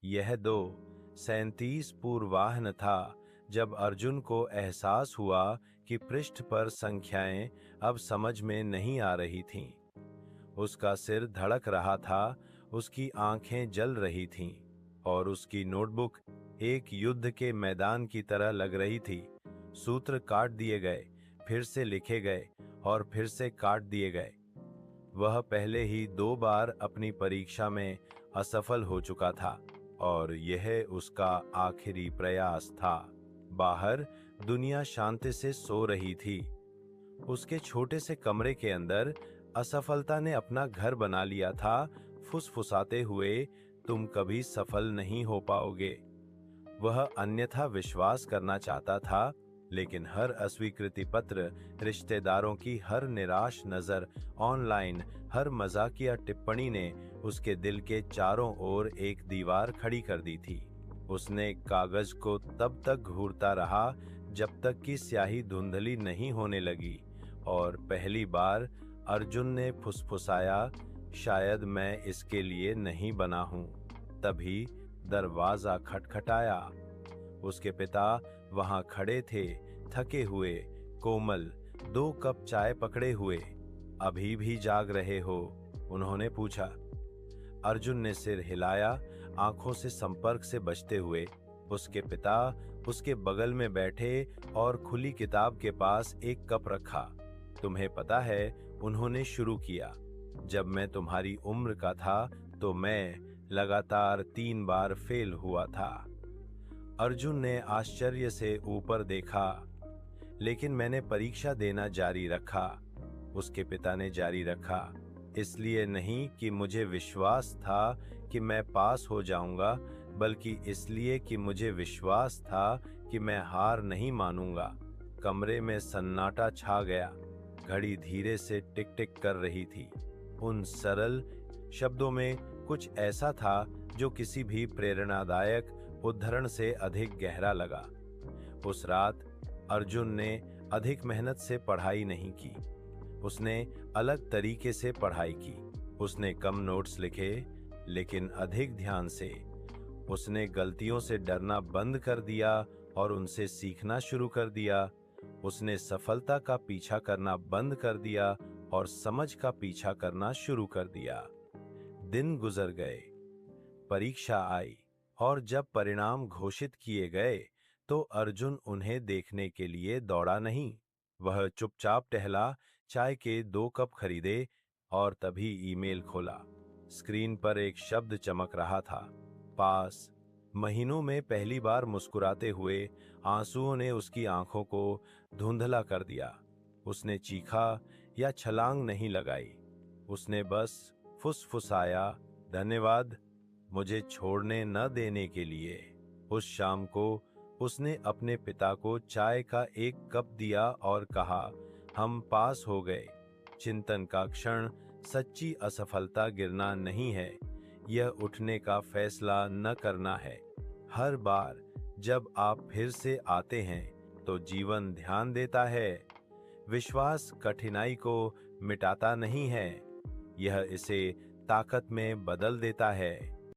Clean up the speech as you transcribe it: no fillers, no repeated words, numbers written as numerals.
यह 2:37 पूर्वाह्न था जब अर्जुन को एहसास हुआ कि पृष्ठ पर संख्याएं अब समझ में नहीं आ रही थीं। उसका सिर धड़क रहा था, उसकी आंखें जल रही थीं और उसकी नोटबुक एक युद्ध के मैदान की तरह लग रही थी। सूत्र काट दिए गए, फिर से लिखे गए और फिर से काट दिए गए। वह पहले ही 2 बार अपनी परीक्षा में असफल हो चुका था और यह उसका आखिरी प्रयास था। बाहर दुनिया शांति से सो रही थी। उसके छोटे से कमरे के अंदर असफलता ने अपना घर बना लिया था, फुसफुसाते हुए, तुम कभी सफल नहीं हो पाओगे। वह अन्यथा विश्वास करना चाहता था, लेकिन हर अस्वीकृति पत्र, रिश्तेदारों की हर निराश नजर, ऑनलाइन हर मजाकिया टिप्पणी ने उसके दिल के चारों ओर एक दीवार खड़ी कर दी थी। उसने कागज को तब तक घूरता रहा जब तक कि स्याही धुंधली नहीं होने लगी और पहली बार अर्जुन ने फुसफुसाया, शायद मैं इसके लिए नहीं बना हूं। तभी दरवाजा खटखटाया। उसके पिता वहां खड़े थे, थके हुए, कोमल, 2 कप चाय पकड़े हुए। अभी भी जाग रहे हो? उन्होंने पूछा। अर्जुन ने सिर हिलाया, आंखों से संपर्क से बचते हुए। उसके पिता उसके बगल में बैठे और खुली किताब के पास एक कप रखा। तुम्हें पता है, उन्होंने शुरू किया, जब मैं तुम्हारी उम्र का था तो मैं लगातार 3 बार फेल हुआ था। अर्जुन ने आश्चर्य से ऊपर देखा। लेकिन मैंने परीक्षा देना जारी रखा, उसके पिता ने जारी रखा। इसलिए नहीं कि मुझे विश्वास था कि मैं पास हो जाऊंगा, बल्कि इसलिए कि मुझे विश्वास था कि मैं हार नहीं मानूंगा। कमरे में सन्नाटा छा गया। घड़ी धीरे से टिक टिक कर रही थी। उन सरल शब्दों में कुछ ऐसा था जो किसी भी प्रेरणादायक उद्धरण से अधिक गहरा लगा। उस रात अर्जुन ने अधिक मेहनत से पढ़ाई नहीं की। उसने अलग तरीके से पढ़ाई की। उसने कम नोट्स लिखे, लेकिन अधिक ध्यान से। उसने गलतियों से डरना बंद कर दिया और उनसे सीखना शुरू कर दिया। उसने सफलता का पीछा करना बंद कर दिया और समझ का पीछा करना शुरू कर दिया। दिन गुजर गए, परीक्षा आई और जब परिणाम घोषित किए गए तो अर्जुन उन्हें देखने के लिए दौड़ा नहीं। वह चुपचाप टहला, चाय के 2 कप खरीदे और तभी ईमेल खोला। स्क्रीन पर एक शब्द चमक रहा था, पास। महीनों में पहली बार मुस्कुराते हुए आंसुओं ने उसकी आंखों को धुंधला कर दिया। उसने चीखा या छलांग नहीं लगाई। उसने बस फुसफुसाया, धन्यवाद, मुझे छोड़ने न देने के लिए। उस शाम को उसने अपने पिता को चाय का 1 कप दिया और कहा, हम पास हो गए। चिंतन का क्षण सच्ची असफलता गिरना नहीं है, यह उठने का फैसला न करना है। हर बार जब आप फिर से आते हैं तो जीवन ध्यान देता है। विश्वास कठिनाई को मिटाता नहीं है, यह इसे ताकत में बदल देता है।